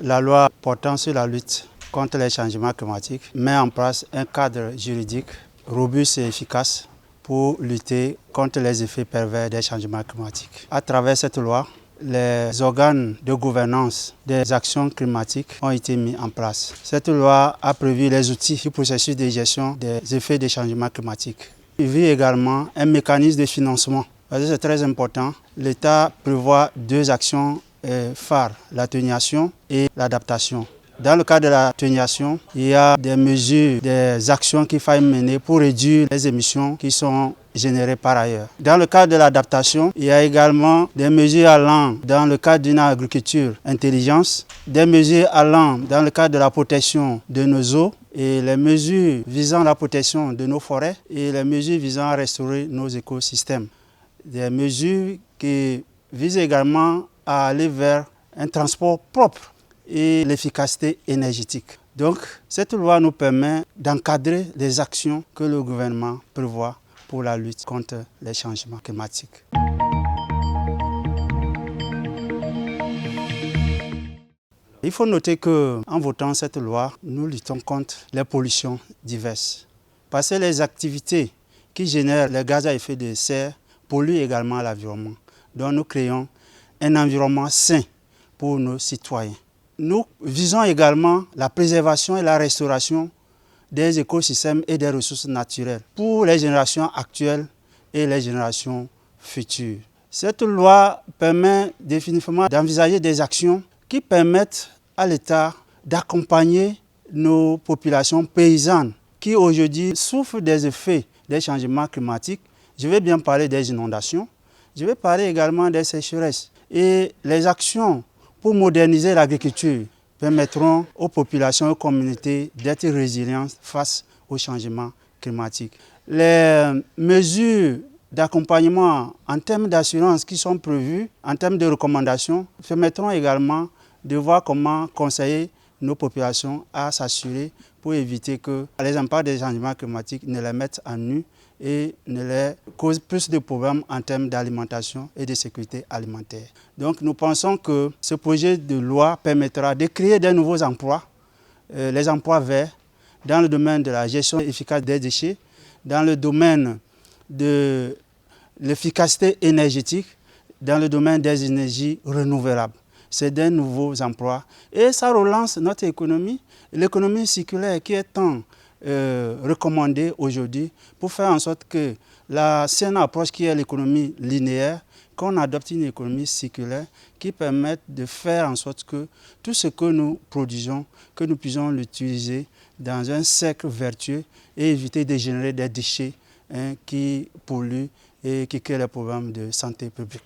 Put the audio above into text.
La loi portant sur la lutte contre les changements climatiques met en place un cadre juridique robuste et efficace pour lutter contre les effets pervers des changements climatiques. À travers cette loi, les organes de gouvernance des actions climatiques ont été mis en place. Cette loi a prévu les outils du processus de gestion des effets des changements climatiques. Il vise également un mécanisme de financement. C'est très important. L'État prévoit deux actions phares, l'atténuation et l'adaptation. Dans le cadre de l'atténuation, il y a des mesures, des actions qu'il faut mener pour réduire les émissions qui sont générées par ailleurs. Dans le cadre de l'adaptation, il y a également des mesures allant dans le cadre d'une agriculture intelligente, des mesures allant dans le cadre de la protection de nos eaux et les mesures visant la protection de nos forêts et les mesures visant à restaurer nos écosystèmes. Des mesures qui visent également à aller vers un transport propre et l'efficacité énergétique. Donc, cette loi nous permet d'encadrer les actions que le gouvernement prévoit pour la lutte contre les changements climatiques. Il faut noter qu'en votant cette loi, nous luttons contre les pollutions diverses. Parce que les activités qui génèrent les gaz à effet de serre polluent également l'environnement. Donc nous créons un environnement sain pour nos citoyens. Nous visons également la préservation et la restauration des écosystèmes et des ressources naturelles pour les générations actuelles et les générations futures. Cette loi permet définitivement d'envisager des actions qui permettent à l'État d'accompagner nos populations paysannes qui aujourd'hui souffrent des effets des changements climatiques. Je vais bien parler des inondations, je vais parler également des sécheresses. Et les actions pour moderniser l'agriculture permettront aux populations et aux communautés d'être résilientes face aux changements climatiques. Les mesures d'accompagnement en termes d'assurance qui sont prévues, en termes de recommandations, permettront également de voir comment conseiller nos populations à s'assurer pour éviter que les impacts des changements climatiques ne les mettent à nu et ne les causent plus de problèmes en termes d'alimentation et de sécurité alimentaire. Donc nous pensons que ce projet de loi permettra de créer de nouveaux emplois, les emplois verts, dans le domaine de la gestion efficace des déchets, dans le domaine de l'efficacité énergétique, dans le domaine des énergies renouvelables. C'est des nouveaux emplois et ça relance notre économie, l'économie circulaire qui est tant recommandée aujourd'hui pour faire en sorte que la saine approche qui est l'économie linéaire, qu'on adopte une économie circulaire qui permette de faire en sorte que tout ce que nous produisons, que nous puissions l'utiliser dans un cercle vertueux et éviter de générer des déchets qui polluent et qui créent des problèmes de santé publique.